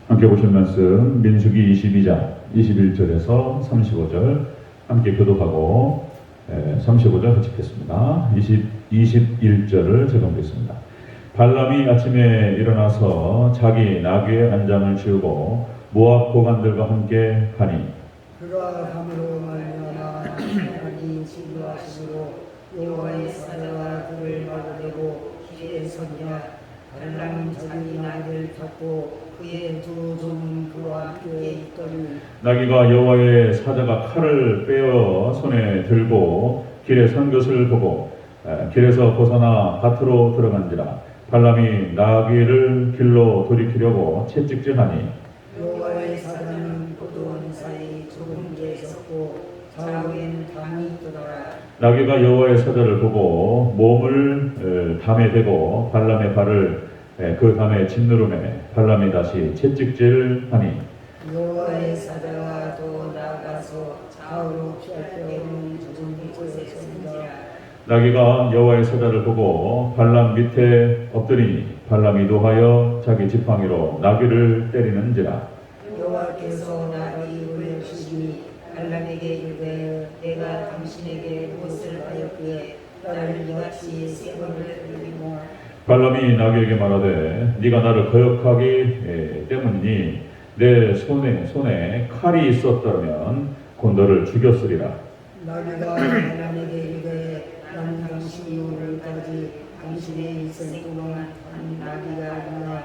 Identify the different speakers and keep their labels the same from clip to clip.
Speaker 1: 함께 보실 말씀 민수기 22장 21절에서 35절 함께 교독하고 35절 같이겠습니다. 21절을 제가 보겠습니다. 발람이 아침에 일어나서 자기 나귀의 안장을 지우고 모압 고관들과 함께 가니
Speaker 2: 그가 함으로 말미암아 하나님이 진노하심으로 여호와의 사자가 그를 막아내고 길에 서냐. 발람은 자기 나귀를 탔고 그의 두 종은 그와 함께 있더니
Speaker 1: 나귀가 여호와의 사자가 칼을 빼어 손에 들고 길에 선 것을 보고 길에서 벗어나 밭으로 들어간지라. 발람이 나귀를 길로 돌이키려고 채찍질하니
Speaker 2: 여호와의 사자는 포도원 사이 좁은 데에 섰고 좌우에는 담이 있더라.
Speaker 1: 나귀가 여호와의 사자를 보고 몸을 담에 대고 발람의 발을 그 담에 짓누르매 발람이 다시 채찍질하니
Speaker 2: 여호와의 사자가 더 나아가서 좌우로 피할 데 없는 좁은 곳에 섰는지라.
Speaker 1: 나귀가 여호와의 사자를 보고 발람 밑에 엎드리니 발람이 노하여 자기 지팡이로 나귀를 때리는지라.
Speaker 2: 여호와께서 나귀 울리시니 발람에게 이르되 내가 당신에게 무엇을 하였기에 나를 이같이 세 번을 때리노.
Speaker 1: 발람이 나귀에게 말하되 네가 나를 거역하기 때문이니 내 손에 칼이 있었다면 곧 너를 죽였으리라.
Speaker 2: 나귀가 발람에게 이르되 나는 당신이 오늘까지 당신의 일생 동안 한 나귀가 아니라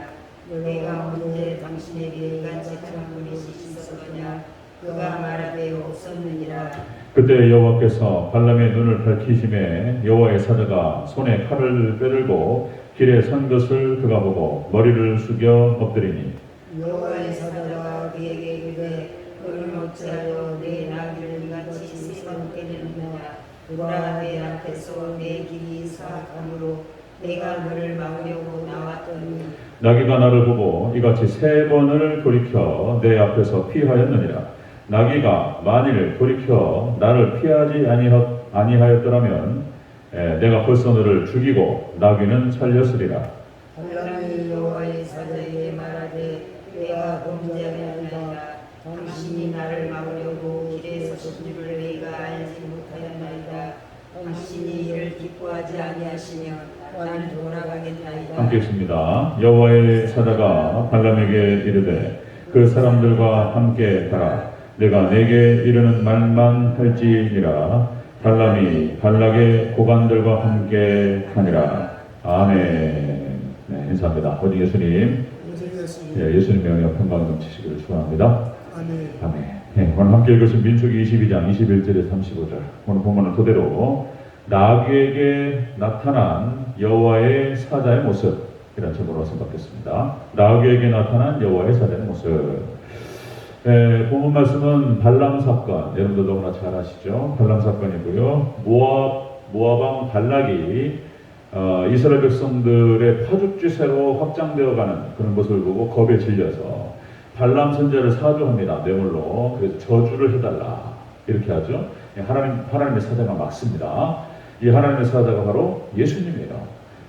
Speaker 2: 내가 언제 당신에게 이같이 큰 것이 있었느냐. 그가 말하되 없었느니라.
Speaker 1: 그때 여호와께서 발람의 눈을 밝히심에 여호와의 사자가 손에 칼을 빼들고 길에 선 것을 그가 보고 머리를 숙여 엎드리니
Speaker 2: 여호와의 사자가 그에게 이르되 너는 어찌하여 내 나귀를 이같이 세 번 때리느냐. 보라 내 앞에서 내 길이 사악함으로 내가 너를 막으려고 나왔더니
Speaker 1: 나귀가 나를 보고 이같이 세 번을 돌이켜 내 앞에서 피하였느니라. 나귀가 만일 돌이켜 나를 피하지 아니하였더라면 내가 벌써 너를 죽이고 나귀는 살렸으리라.
Speaker 2: 발람이 여호와의 사자에게 말하되 내가 범죄하였나이다. 당신이 나를 막으려고 길에 서신 줄을 내가 알지 못하였나이다. 당신이 이를 기뻐하지 아니하시면 나는 돌아가겠나이다.
Speaker 1: 함께 읽습니다. 여호와의 사자가 발람에게 이르되 그 사람들과 함께 가라. 내가 내게 이르는 말만 할지니라. 발람이 발락의 고관들과 함께 가니라. 아멘. 네, 인사합니다. 오직 예수님, 예수님 명예 평강 넘치시기를 축원합니다. 아멘. 네, 오늘 함께 읽으신 민수기 22장 21절에 35절. 오늘 본문은 그대로 나귀에게 나타난 여호와의 사자의 모습 이런 제목으로 선택했습니다. 나귀에게 나타난 여호와의 사자의 모습. 본문 말씀은 발람 사건, 여러분들 너무나 잘 아시죠? 발람 사건이고요. 모압 왕 발락이 이스라엘 백성들의 파죽지세로 확장되어가는 그런 모습을 보고 겁에 질려서 발람 선지자를 사주합니다. 뇌물로. 그래서 저주를 해달라 이렇게 하죠. 하나님의 사자가 막습니다. 이 하나님의 사자가 바로 예수님이에요.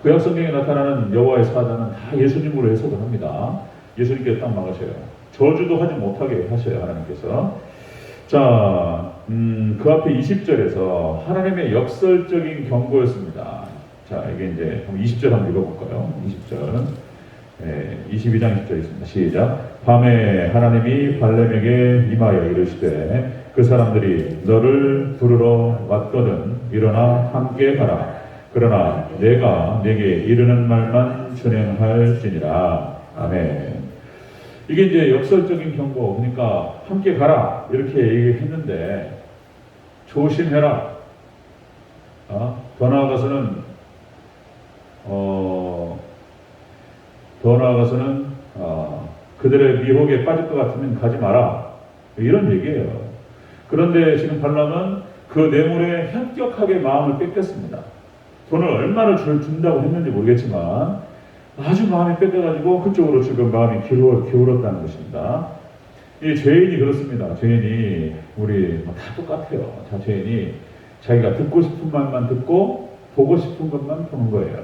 Speaker 1: 구약 성경에 나타나는 여호와의 사자는 다 예수님으로 해석을 합니다. 예수님께서 딱 막으셔요. 저주도 하지 못하게 하셔요, 하나님께서. 자, 그 앞에 20절에서 하나님의 역설적인 경고였습니다. 자, 이게 이제 20절 한번 읽어볼까요? 20절. 22장 20절 있습니다. 시작. 밤에 하나님이 발람에게 임하여 이르시되 그 사람들이 너를 부르러 왔거든 일어나 함께 가라. 그러나 내가 네게 이르는 말만 준행할지니라. 아멘. 이게 이제 역설적인 경고, 그러니까 함께 가라 이렇게 얘기했는데 조심해라. 더 나아가서는 그들의 미혹에 빠질 것 같으면 가지 마라 이런 얘기예요. 그런데 지금 발람은 그 뇌물에 현격하게 마음을 뺏겼습니다. 돈을 얼마나 준다고 했는지 모르겠지만 아주 마음이 뺏겨가지고 그쪽으로 지금 마음이 기울었다는 것입니다. 이 죄인이 그렇습니다. 죄인이 우리 다 똑같아요. 죄인이 자기가 듣고 싶은 말만 듣고 보고 싶은 것만 보는 거예요.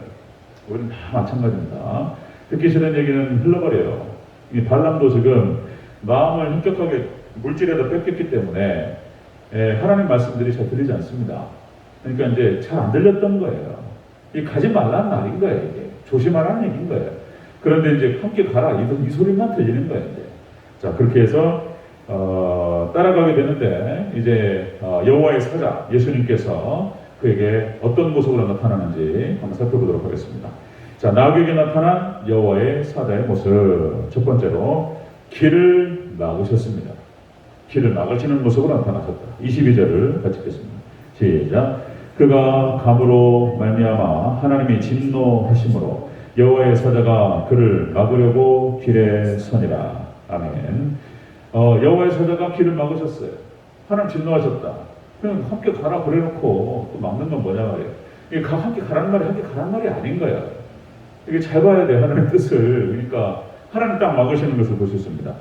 Speaker 1: 우리는 다 마찬가지입니다. 듣기 싫은 얘기는 흘러버려요. 이 발람도 지금 마음을 현격하게 물질에다 뺏겼기 때문에 하나님 말씀들이 잘 들리지 않습니다. 그러니까 이제 잘 안 들렸던 거예요. 이 가지 말라는 말인 거예요. 이게 조심하라는 얘기인 거예요. 그런데 이제 함께 가라 이 소리만 들리는 거예요. 이제. 자 그렇게 해서 따라가게 되는데 이제 여호와의 사자 예수님께서 그에게 어떤 모습으로 나타나는지 한번 살펴보도록 하겠습니다. 자 나그에게 나타난 여호와의 사자의 모습 첫 번째로 길을 막으셨습니다. 길을 막으시는 모습으로 나타나셨다. 22절을 같이 읽겠습니다. 시작. 그가 감으로 말미암아 하나님이 진노하심으로 여호와의 사자가 그를 막으려고 길에 서니라. 아멘. 여호와의 사자가 길을 막으셨어요. 하나님 진노하셨다. 그냥 함께 가라 그래놓고 또 막는 건 뭐냐 말이에요. 이게 함께 가라는 말이 함께 가라는 말이 아닌 거예요. 이게 잘 봐야 돼 하나님의 뜻을. 그러니까 하나님 딱 막으시는 것을 볼 수 있습니다.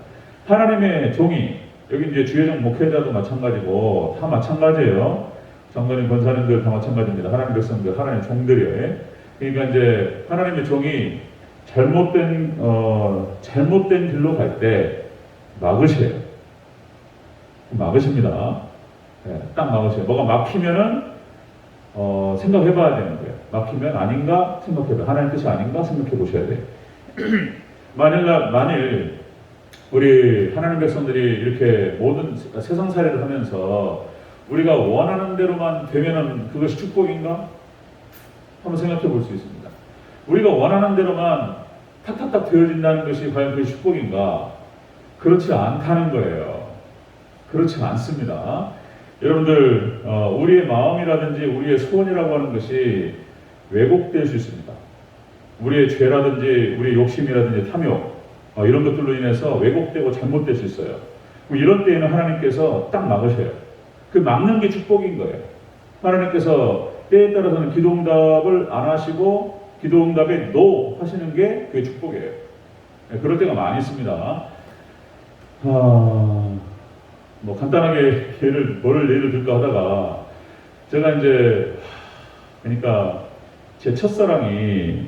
Speaker 1: 하나님의 종이 여기 이제 주의종 목회자도 마찬가지고 다 마찬가지예요. 장로님, 권사님들 다 마찬가지입니다. 하나님 백성들, 하나님 종들이에요. 그러니까 이제 하나님의 종이 잘못된 길로 갈 때 막으셔요. 막으십니다. 네, 딱 막으셔요. 뭐가 막히면은 생각해봐야 되는 거예요. 막히면 아닌가 생각해봐요. 하나님 뜻이 아닌가 생각해 보셔야 돼요. 만일 우리 하나님 백성들이 이렇게 모든 세상 살이를 하면서 우리가 원하는 대로만 되면은 그것이 축복인가? 한번 생각해 볼 수 있습니다. 우리가 원하는 대로만 탁탁탁 되어진다는 것이 과연 그게 축복인가? 그렇지 않다는 거예요. 그렇지 않습니다. 여러분들 우리의 마음이라든지 우리의 소원이라고 하는 것이 왜곡될 수 있습니다. 우리의 죄라든지 우리의 욕심이라든지 탐욕 이런 것들로 인해서 왜곡되고 잘못될 수 있어요. 이런 때에는 하나님께서 딱 막으셔요. 그 막는 게 축복인 거예요. 하나님께서 때에 따라서는 기도응답을 안 하시고 기도응답에 노 하시는 게 그게 축복이에요. 그럴 때가 많이 있습니다. 뭐 간단하게 예를 들까 하다가 제가 이제 그러니까 제 첫사랑이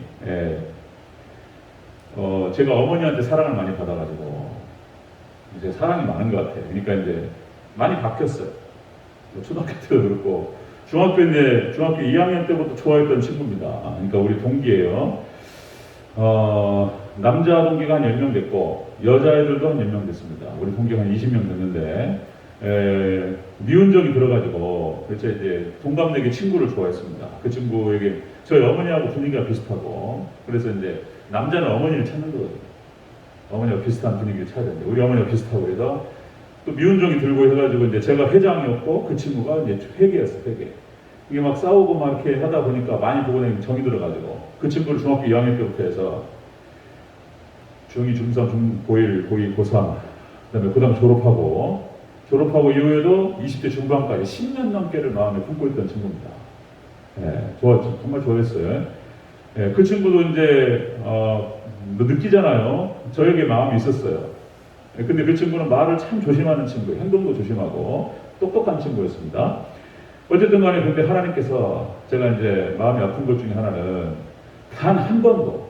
Speaker 1: 제가 어머니한테 사랑을 많이 받아가지고 이제 사랑이 많은 것 같아요. 그러니까 이제 많이 바뀌었어요. 초등학교 때도 그렇고 중학교 2학년 때부터 좋아했던 친구입니다. 그러니까 우리 동기예요. 남자 동기가 한 10명 됐고 여자애들도 한 10명 됐습니다. 우리 동기가 한 20명 됐는데 미운 적이 들어가지고 그래서 이제 동갑내기 친구를 좋아했습니다. 그 친구에게 저희 어머니하고 분위기가 비슷하고 그래서 이제 남자는 어머니를 찾는 거거든요. 어머니와 비슷한 분위기를 찾아야 되는데 우리 어머니가 비슷하고 그래서 또 미운 정이 들고 해가지고 이제 제가 회장이었고 그 친구가 이제 회계였어요. 회계. 이게 막 싸우고 막 이렇게 하다 보니까 많이 보고 다니면 정이 들어가지고 그 친구를 중학교 2학년 때부터 해서 중2, 중3, 중1, 고2, 고3 그다음에 고등학교 졸업하고 이후에도 20대 중반까지 10년 넘게를 마음에 품고 있던 친구입니다. 정말 좋아했어요. 그 친구도 이제 느끼잖아요. 저에게 마음이 있었어요. 근데 그 친구는 말을 참 조심하는 친구예요. 행동도 조심하고 똑똑한 친구였습니다. 어쨌든 간에 근데 하나님께서 제가 이제 마음이 아픈 것 중에 하나는 단 한 번도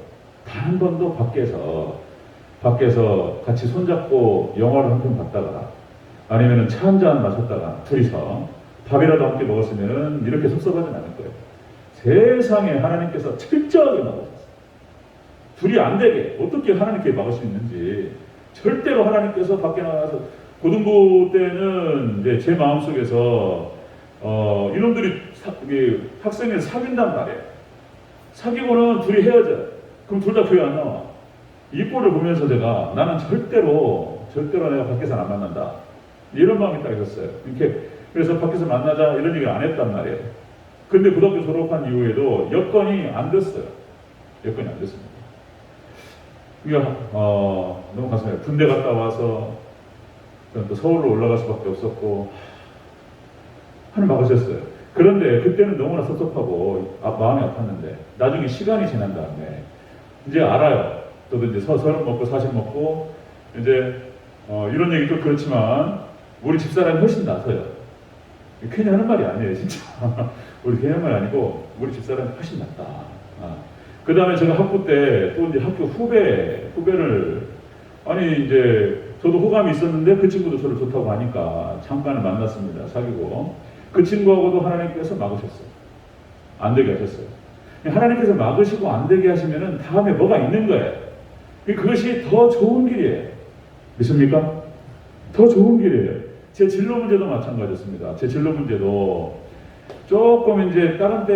Speaker 1: 밖에서 같이 손잡고 영화를 한 편 봤다가 아니면 차 한잔 마셨다가 둘이서 밥이라도 함께 먹었으면 이렇게 섭섭하진 않을 거예요. 세상에 하나님께서 철저하게 막으셨어요. 둘이 안 되게 어떻게 하나님께 막을 수 있는지 절대로 하나님께서 밖에 나가서 고등부 때는 이제 제 마음속에서 이놈들이 학생을 사귄단 말이에요. 사귀고는 둘이 헤어져요. 그럼 둘 다 교회 안 나와. 이 꼴을 보면서 제가 나는 절대로 내가 밖에서 안 만난다. 이런 마음이 딱 있었어요. 이렇게 그래서 밖에서 만나자 이런 얘기를 안 했단 말이에요. 근데 고등학교 졸업한 이후에도 여건이 안 됐어요. 여건이 안 됐습니다. 그러니까 너무 가슴에 군대 갔다 와서 저는 또 서울로 올라갈 수밖에 없었고 하늘 막으셨어요. 그런데 그때는 너무나 섭섭하고 마음이 아팠는데 나중에 시간이 지난 다음에 이제 알아요. 저도 이제 30 먹고 40 먹고 이제 이런 얘기도 그렇지만 우리 집사람이 훨씬 나서요. 괜히 하는 말이 아니에요, 진짜. 우리 괜히 하는 말이 아니고 우리 집사람이 훨씬 낫다. 그 다음에 제가 학부 때 또 이제 학교 후배를 아니 이제 저도 호감이 있었는데 그 친구도 저를 좋다고 하니까 잠깐 만났습니다. 사귀고 그 친구하고도 하나님께서 막으셨어요. 안 되게 하셨어요. 하나님께서 막으시고 안 되게 하시면은 다음에 뭐가 있는 거예요. 그것이 더 좋은 길이에요. 믿습니까? 더 좋은 길이에요. 제 진로 문제도 마찬가지였습니다. 제 진로 문제도 조금 이제 다른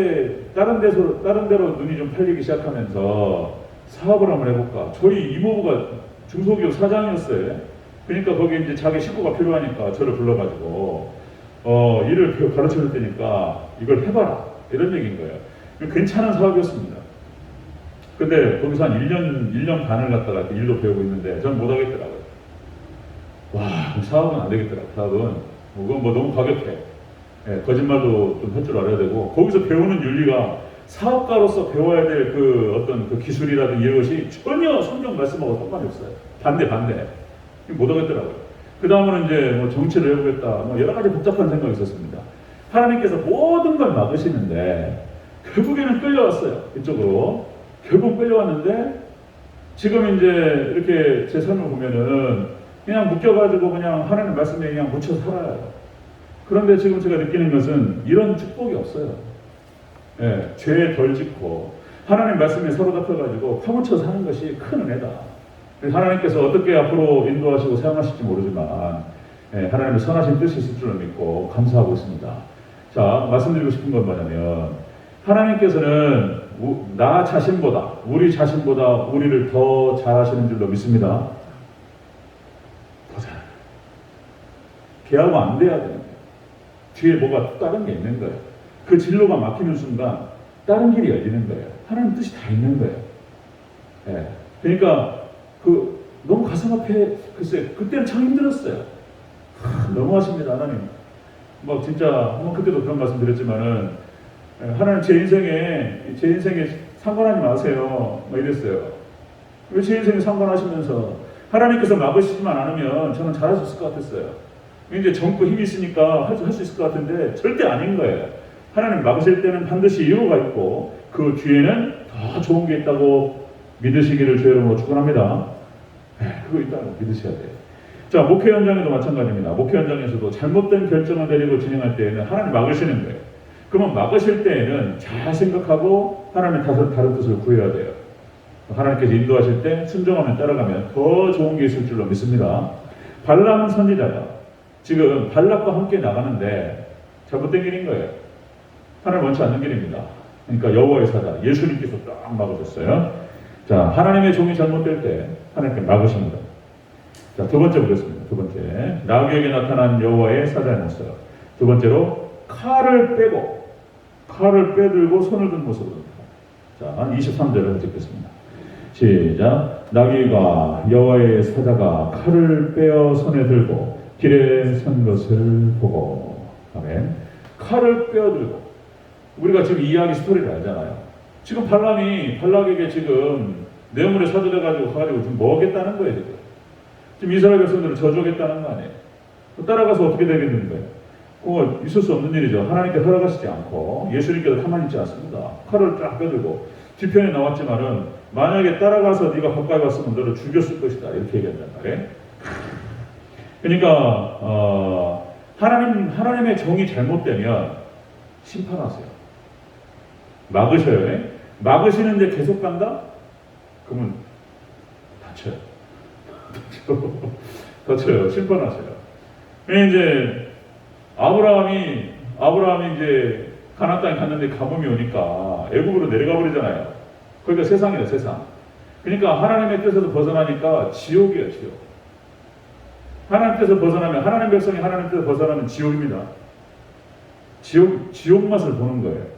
Speaker 1: 데로 눈이 좀 팔리기 시작하면서 사업을 한번 해볼까. 저희 이모부가 중소기업 사장이었어요. 그러니까 거기 이제 자기 식구가 필요하니까 저를 불러가지고 일을 가르쳐 줄 테니까 이걸 해봐라. 이런 얘기인 거예요. 괜찮은 사업이었습니다. 근데 거기서 한 1년 반을 갔다가 일도 배우고 있는데 저는 못 하겠더라고요. 와, 사업은 안 되겠더라고요. 사업은. 그건 뭐 너무 과격해. 예, 거짓말도 좀 할 줄 알아야 되고, 거기서 배우는 윤리가 사업가로서 배워야 될 그 어떤 그 기술이라든지 이것이 전혀 성경 말씀하고 상관이 없어요. 반대. 못 하겠더라고요. 그 다음은 이제 뭐 정치를 해보겠다. 뭐 여러 가지 복잡한 생각이 있었습니다. 하나님께서 모든 걸 막으시는데, 결국에는 끌려왔어요. 이쪽으로. 결국 끌려왔는데, 지금 이제 이렇게 제 삶을 보면은 그냥 묶여가지고 그냥 하나님 말씀에 그냥 묻혀 살아요. 그런데 지금 제가 느끼는 것은 이런 축복이 없어요. 예, 죄에 덜 짓고 하나님 말씀에 사로잡혀가지고 파묻혀 사는 것이 큰 은혜다. 하나님께서 어떻게 앞으로 인도하시고 사용하실지 모르지만 하나님의 선하신 뜻이 있을 줄을 믿고 감사하고 있습니다. 자, 말씀드리고 싶은 건 뭐냐면 하나님께서는 나 자신보다 우리 자신보다 우리를 더 잘하시는 줄로 믿습니다. 더 잘. 걔하고 안 돼야 되는 거예요. 뒤에 뭐가 또 다른 게 있는 거예요. 그 진로가 막히는 순간 다른 길이 열리는 거예요. 하나님 뜻이 다 있는 거예요. 예. 그러니까 너무 가슴 앞에 글쎄 그때는 참 힘들었어요. 너무하십니다 하나님. 막 진짜 한번 그때도 그런 말씀 드렸지만은 하나님 제 인생에 상관하지 마세요. 막 이랬어요. 왜 제 인생에 상관하시면서 하나님께서 막으시지만 않으면 저는 잘할 수 있을 것 같았어요. 이제 젊고 힘이 있으니까 할 수 있을 것 같은데 절대 아닌 거예요. 하나님 막으실 때는 반드시 이유가 있고 그 뒤에는 더 좋은 게 있다고 믿으시기를 주의 이름으로 축원합니다. 그거 있다고 믿으셔야 돼요. 자, 목회 현장에도 마찬가지입니다. 목회 현장에서도 잘못된 결정을 내리고 진행할 때에는 하나님 막으시는 거예요. 그러면 막으실 때에는 잘 생각하고 하나님의 다른 뜻을 구해야 돼요. 하나님께서 인도하실 때 순종하면 따라가면 더 좋은 게 있을 줄로 믿습니다. 발람 선지자가 지금 발락과 함께 나가는데 잘못된 길인 거예요. 하나님 원치 않는 길입니다. 그러니까 여호와의 사자 예수님께서 딱 막으셨어요. 자, 하나님의 종이 잘못될 때 하나님께 막으십니다. 자, 두 번째 보겠습니다. 두 번째, 나귀에게 나타난 여호와의 사자의 모습. 두 번째로 칼을 빼들고 손을 든 모습입니다. 자, 23절을 읽겠습니다. 시작. 나귀가 여호와의 사자가 칼을 빼어 손에 들고 길에 선 것을 보고. 아멘. 칼을 빼어들고. 우리가 지금 이야기 스토리를 알잖아요. 지금 발락에게 지금 뇌물에 사주돼가지고 지금 뭐 하겠다는 거예요, 지금. 지금 이스라엘 백성들을 저주하겠다는 거 아니에요. 따라가서 어떻게 되겠는 거예요? 그거 있을 수 없는 일이죠. 하나님께 허락하시지 않고 예수님께서 가만히 있지 않습니다. 칼을 쫙 빼들고 뒤편에 나왔지만은 만약에 따라가서 네가 가까이 왔으면 너를 죽였을 것이다. 이렇게 얘기한단 말이에요. 그러니까 하나님의 종이 잘못되면 심판하세요. 막으셔요. 막으시는데 계속 간다? 그러면 다쳐요. 심판하세요. 이제 아브라함이 이제 가나안 땅에 갔는데 가뭄이 오니까 애굽으로 내려가 버리잖아요. 그러니까 세상이에요, 세상. 그러니까 하나님의 뜻에서 벗어나니까 지옥이에요, 지옥. 하나님 뜻에서 벗어나면 하나님 백성이 하나님 뜻에서 벗어나면 지옥입니다. 지옥 맛을 보는 거예요.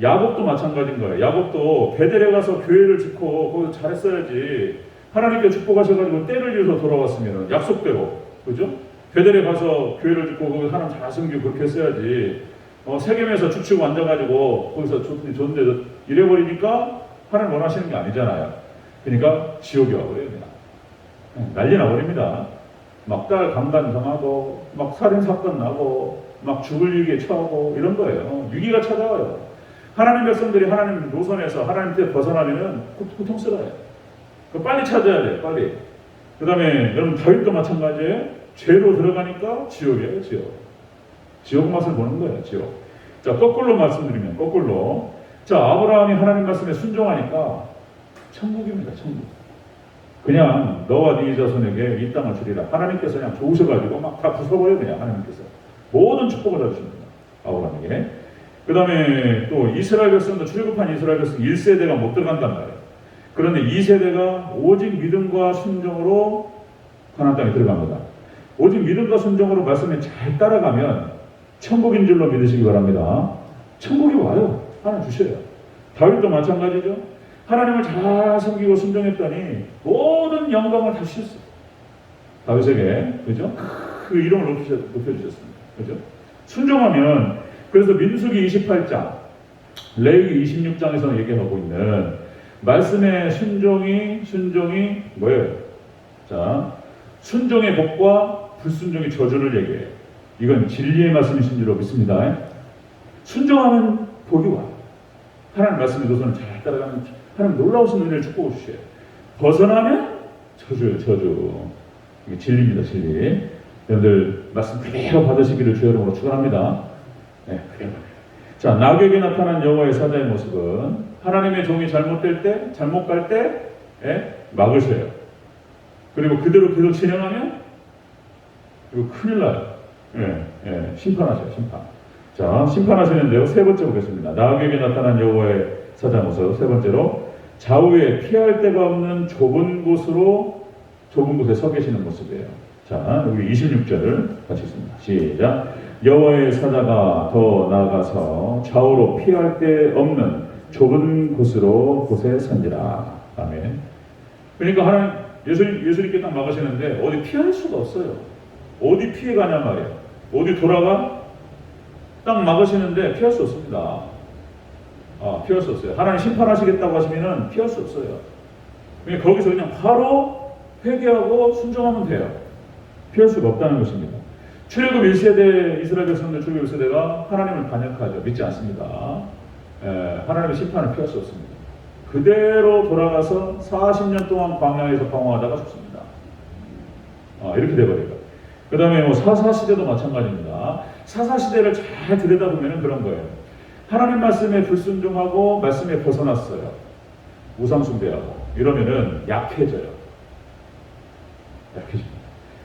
Speaker 1: 야곱도 마찬가지인 거예요. 야곱도 베델에 가서 교회를 짓고 거기서 잘했어야지. 하나님께 축복하셔가지고 때를 이어서 돌아왔으면 약속대로, 그죠? 베델에 가서 교회를 짓고 거기서 하나님 잘 섬기고 그렇게 했어야지. 세겜에서 주치고 앉아가지고 거기서 좋은데 이래버리니까 하나님 원하시는 게 아니잖아요. 그러니까 지옥이 와버립니다. 난리 나버립니다. 막 딸 강간 당하고 막 살인사건 나고 막 죽을 위기에 처하고 이런 거예요. 위기가 찾아와요. 하나님 백성들이 하나님 노선에서 하나님 뜻 벗어나면은 고통스러워요. 빨리 찾아야 돼요. 빨리. 그 다음에 여러분 다윗도 마찬가지예요. 죄로 들어가니까 지옥이에요. 지옥 맛을 보는 거예요. 지옥. 자, 거꾸로 말씀드리면 거꾸로, 자, 아브라함이 하나님 말씀에 순종하니까 천국입니다. 천국. 그냥 너와 네 자손에게 이 땅을 주리라. 하나님께서 그냥 좋으셔가지고 막 다 부숴버려요. 그냥 하나님께서 모든 축복을 다 주십니다. 아브라함에게. 그 다음에 또 이스라엘 백성도, 출애굽한 이스라엘 백성 1세대가 못 들어간단 말이에요. 그런데 2세대가 오직 믿음과 순종으로 가나안 땅에 들어갑니다. 오직 믿음과 순종으로 말씀에 잘 따라가면 천국인 줄로 믿으시기 바랍니다. 천국이 와요. 하나님 주셔요. 다윗도 마찬가지죠. 하나님을 잘 섬기고 순종했더니 모든 영광을 다 주셨어요. 다윗에게, 그죠? 그 이름을 높여주셨습니다. 그죠? 순종하면, 그래서 민수기 28장, 레위기 26장에서 얘기하고 있는 말씀의 순종이 뭐예요? 자, 순종의 복과 불순종의 저주를 얘기해요. 이건 진리의 말씀이신 줄로 믿습니다. 순종하면 복이 와요. 하나님 말씀의 도선을 잘 따라가면 하나님 놀라우신 은혜를 축복을 주셔요. 벗어나면 저주예요. 저주. 이게 진리입니다. 진리. 여러분들 말씀 그대로 받으시기를 주의 이름으로 축원합니다. 네, 그래요. 자, 나귀에게 나타난 여호와의 사자의 모습은 하나님의 종이 잘못될 때, 잘못 갈 때 막으셔요. 그리고 그대로 계속 진행하면 이거 큰일 나요. 심판하셔요. 심판. 자, 심판하시는데요. 세 번째 보겠습니다. 나귀에게 나타난 여호와의 사자의 모습. 세 번째로, 좌우에 피할 데가 없는 좁은 곳에 서 계시는 모습이에요. 자, 여기 26절 같이 있습니다. 시작. 여호와의 사자가 더 나아가서 좌우로 피할 데 없는 좁은 곳에 선지라. 아멘. 그러니까 하나님 예수님께 딱 막으시는데 어디 피할 수가 없어요. 어디 피해가냐 말이에요. 어디 돌아가? 딱 막으시는데 피할 수 없습니다. 피할 수 없어요. 하나님 심판하시겠다고 하시면은 피할 수 없어요. 그러니까 거기서 그냥 바로 회개하고 순종하면 돼요. 피할 수가 없다는 것입니다. 출애굽 1세대 이스라엘 백성들 출애굽 1세대가 하나님을 반역하죠. 믿지 않습니다. 하나님의 심판을 피할 수 없습니다. 그대로 돌아가서 40년 동안 광야에서 방황하다가 죽습니다. 이렇게 돼버려요. 그 다음에 사사시대도 마찬가지입니다. 사사시대를 잘 들여다보면 그런 거예요. 하나님 말씀에 불순종하고 말씀에 벗어났어요. 우상숭배하고 이러면은 약해져요.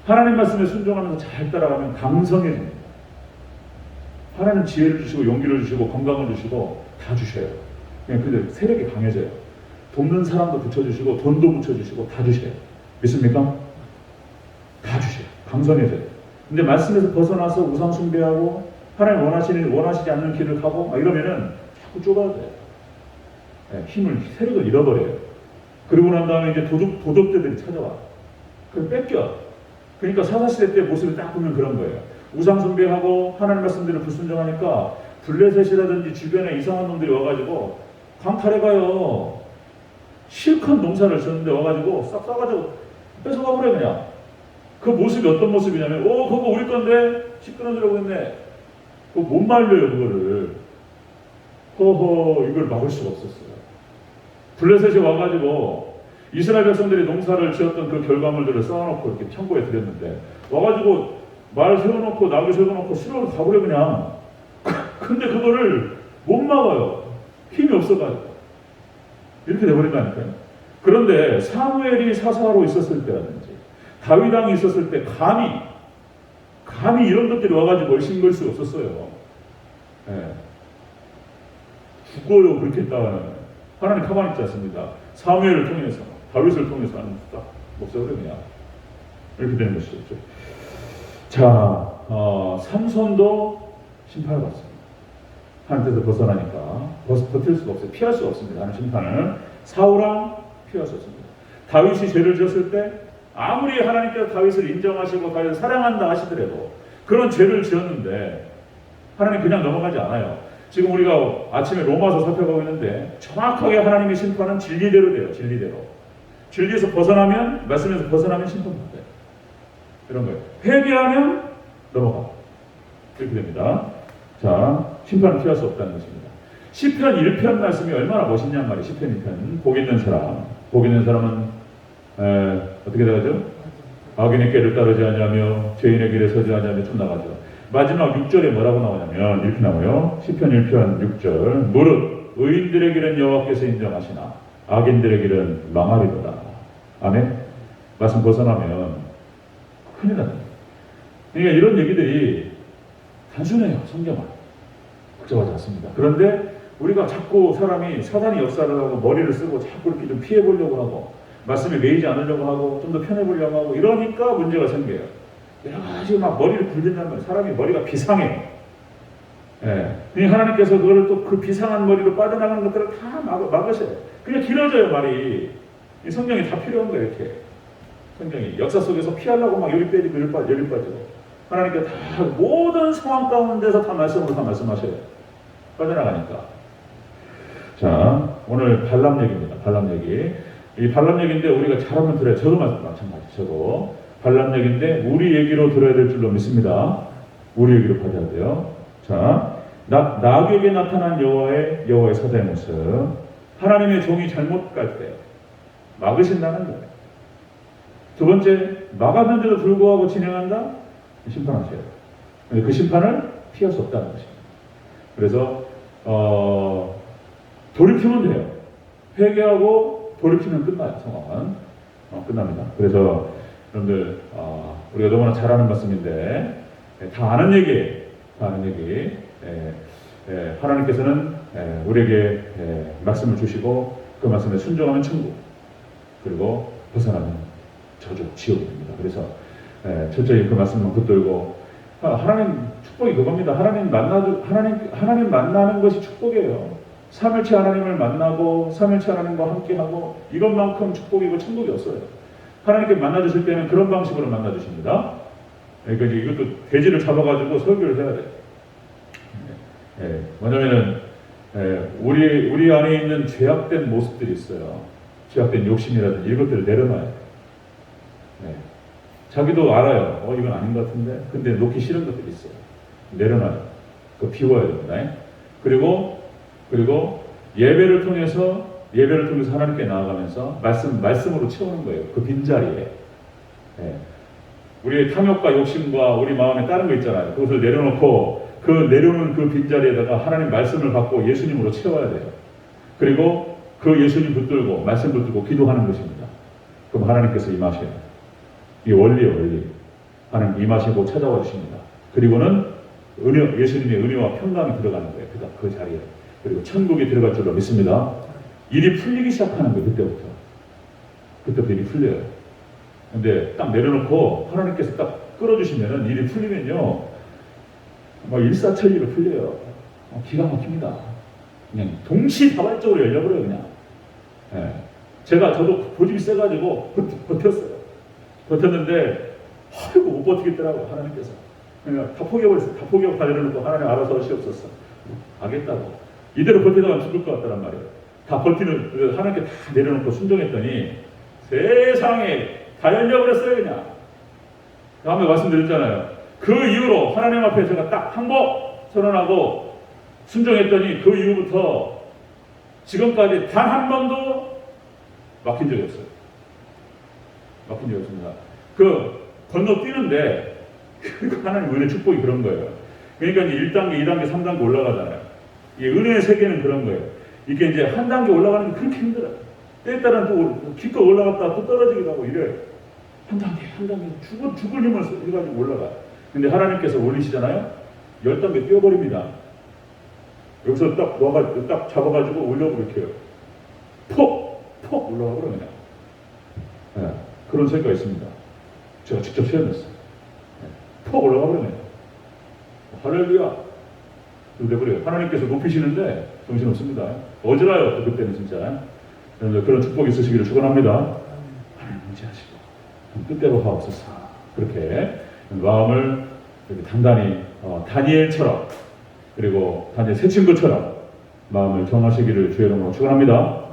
Speaker 1: 하나님 말씀에 순종하면서 잘 따라가면 강성해집니다. 하나님 지혜를 주시고 용기를 주시고 건강을 주시고 다 주셔요. 근데 세력이 강해져요. 돕는 사람도 붙여주시고 돈도 붙여주시고 다 주셔요. 믿습니까? 다 주셔요. 강성해져요. 근데 말씀에서 벗어나서 우상숭배하고 하나님 원하시지 않는 길을 가고 이러면은 자꾸 좁아져요. 세력을 잃어버려요. 그러고 난 다음에 이제 도덕대들이 찾아와. 그걸 뺏겨. 그러니까 사사시대 때 모습을 딱 보면 그런 거예요. 우상숭배하고 하나님 말씀대로 불순종하니까 블레셋이라든지 주변에 이상한 놈들이 와가지고 강탈해가요. 실컷 농사를 지었는데 와가지고 싹 싸가지고 뺏어가버려 그냥. 그 모습이 어떤 모습이냐면 그거 우리 건데 시끄러지라고 했네. 그거 못 말려요 그거를. 이걸 막을 수가 없었어요. 블레셋이 와가지고 이스라엘 백성들이 농사를 지었던 그 결과물들을 쌓아놓고 이렇게 창고에 들였는데 와가지고 말 세워놓고 나귀 세워놓고 실어로 가버려 그냥. 근데 그거를 못 막아요. 힘이 없어가지고. 이렇게 돼버린다니까요. 그런데 사무엘이 사사로 있었을 때라든지 다윗 왕이 있었을 때 감히 이런 것들이 와가지고 얼씬 걸 수 없었어요. 죽어요 그렇게 했다가는. 하나님 가만히 있지 않습니다. 사무엘을 통해서 다윗을 통해서 하는 딱 목사를 그냥 이렇게 되는 것이죠. 자, 삼손도 심판을 받습니다. 하나님께서 벗어나니까 버틸 수가 없어요. 피할 수가 없습니다. 하나님 심판을. 사울왕 피할 수 없습니다. 다윗이 죄를 지었을 때 아무리 하나님께서 다윗을 인정하시고 다윗을 사랑한다 하시더라도 그런 죄를 지었는데 하나님 그냥 넘어가지 않아요. 지금 우리가 아침에 로마서 살펴보고 있는데 정확하게 하나님의 심판은 진리대로 돼요. 진리대로. 진리에서 벗어나면, 말씀에서 벗어나면 심판받아요. 이런 거예요. 회개하면 넘어가. 이렇게 됩니다. 자, 심판을 피할 수 없다는 것입니다. 시편 1편 말씀이 얼마나 멋있냔 말이에요. 시편 1편. 복 있는 사람은 어떻게 되죠? 악인의 길을 따르지 아니하며 죄인의 길에 서지 아니하며 쭉 나가죠. 마지막 6절에 뭐라고 나오냐면 이렇게 나와요. 시편 1편 6절 무릇 의인들의 길은 여호와께서 인정하시나 악인들의 길은 망하리로다. 아멘. 말씀 벗어나면 큰일 납니다. 그러니까 이런 얘기들이 단순해요. 성경은 복잡하지 않습니다. 그런데 우리가 자꾸 사단이 역사를 하고 머리를 쓰고 자꾸 이렇게 좀 피해 보려고 하고 말씀에 매이지 않으려고 하고 좀 더 편해 보려고 하고 이러니까 문제가 생겨요. 여러 가지 막 머리를 굴린단 말이에요. 사람이 머리가 비상해요. 예. 하나님께서 그걸 또 그 비상한 머리로 빠져나가는 것들을 다 막으셔요. 그냥 길어져요, 말이. 이 성경이 다 필요한 거예요, 이렇게. 성경이. 역사 속에서 피하려고 막 열이 빠지고 열이 빠지고. 하나님께서 다 모든 상황 가운데서 다 말씀으로 다 말씀하셔요. 빠져나가니까. 자, 오늘 발람 얘기입니다. 발람 얘기. 이 발람 얘기인데 우리가 잘 한번 들어요. 저도 마찬가지. 저도. 발람 얘기인데 우리 얘기로 들어야 될 줄로 믿습니다. 우리 얘기로 받아야 돼요. 자, 나에게 나타난 여호와의 사자의 모습. 하나님의 종이 잘못 갈 때 막으신다는 거예요. 두 번째, 막았는데도 불구하고 진행한다? 심판하셔요. 그 심판을 피할 수 없다는 것입니다. 그래서 돌이키면 돼요. 회개하고 돌이키면 끝나요. 상황은 끝납니다. 그래서 여러분들 우리가 너무나 잘 아는 말씀인데 다 아는 얘기. 하나님께서는 우리에게 말씀을 주시고 그 말씀에 순종하면 천국, 그리고 벗어나면 저주, 지옥입니다. 그래서 철저히 그 말씀만 붙들고 하나님 축복이 그겁니다. 하나님 만나는 것이 축복이에요. 삼일체 하나님을 만나고 삼일체 하나님과 함께하고 이것만큼 축복이고 천국이 없어요. 하나님께 만나주실 때는 그런 방식으로 만나주십니다. 그러니까 이것도 돼지를 잡아가지고 설교를 해야 돼요. 뭐냐면은 우리 안에 있는 죄악된 모습들이 있어요. 죄악된 욕심이라든지 이것들을 내려놔요. 자기도 알아요. 이건 아닌 것 같은데. 근데 놓기 싫은 것들이 있어요. 내려놔요. 그거 비워야 됩니다. 그리고 예배를 통해서 하나님께 나아가면서 말씀으로 채우는 거예요. 그 빈자리에. 우리의 탐욕과 욕심과 우리 마음에 다른 거 있잖아요. 그것을 내려놓고 그 내려놓은 그 빈자리에다가 하나님 말씀을 받고 예수님으로 채워야 돼요. 그리고 그 예수님 붙들고 말씀 붙들고 기도하는 것입니다. 그럼 하나님께서 임하셔요. 이 원리예요, 원리. 하나님 임하시고 찾아와 주십니다. 그리고는 예수님의 은혜와 평강이 들어가는 거예요. 그 자리에. 그리고 천국에 들어갈 줄로 믿습니다. 일이 풀리기 시작하는 거예요. 그때부터 일이 풀려요. 근데 딱 내려놓고 하나님께서 딱 끌어주시면은 일이 풀리면요, 막 일사천리로 풀려요. 기가 막힙니다. 그냥 동시다발적으로 열려버려요, 그냥. 저도 고집이 세가지고 버텼어요. 버텼는데, 아이고, 못 버티겠더라고요, 하나님께서. 그러니까 다 포기해버렸어요. 다 포기하고 다 내려놓고 하나님 알아서 하시옵소서. 알겠다고. 이대로 버티다가 죽을 것 같다란 말이에요. 다 버티는, 하나님께 다 내려놓고 순종했더니, 세상에 다 열려버렸어요, 그냥. 다음에 말씀드렸잖아요. 그 이후로 하나님 앞에 제가 딱 항복 선언하고 순종했더니 그 이후부터 지금까지 단 한 번도 막힌 적이 없어요. 막힌 적이 없습니다. 건너뛰는데 하나님 은혜 축복이 그런 거예요. 그러니까 이제 1단계, 2단계, 3단계 올라가잖아요. 이 은혜의 세계는 그런 거예요. 이게 이제 한 단계 올라가는 게 그렇게 힘들어요. 때에 따라 또 기껏 올라갔다가 또 떨어지기도 하고 이래요. 한 단계 죽을 힘을 해가지고 올라가요. 근데 하나님께서 올리시잖아요. 10단계 뛰어버립니다. 여기서 딱 잡아가지고 올려버릴게요. 폭 올라가버려 그냥. 그런 세계가 있습니다. 제가 직접 체험했어요. 폭 올라가버려 그냥. 할렐루야. 그래버려요. 하나님께서 높이시는데 정신없습니다. 어지러워요. 그때는 진짜. 그런 축복이 있으시기를 축원합니다. 하나님 인지하시고 뜻대로 하옵소서. 그렇게 마음을 이렇게 단단히 다니엘처럼, 그리고 다니엘 새 친구처럼 마음을 정하시기를 주의 이름으로 축원합니다.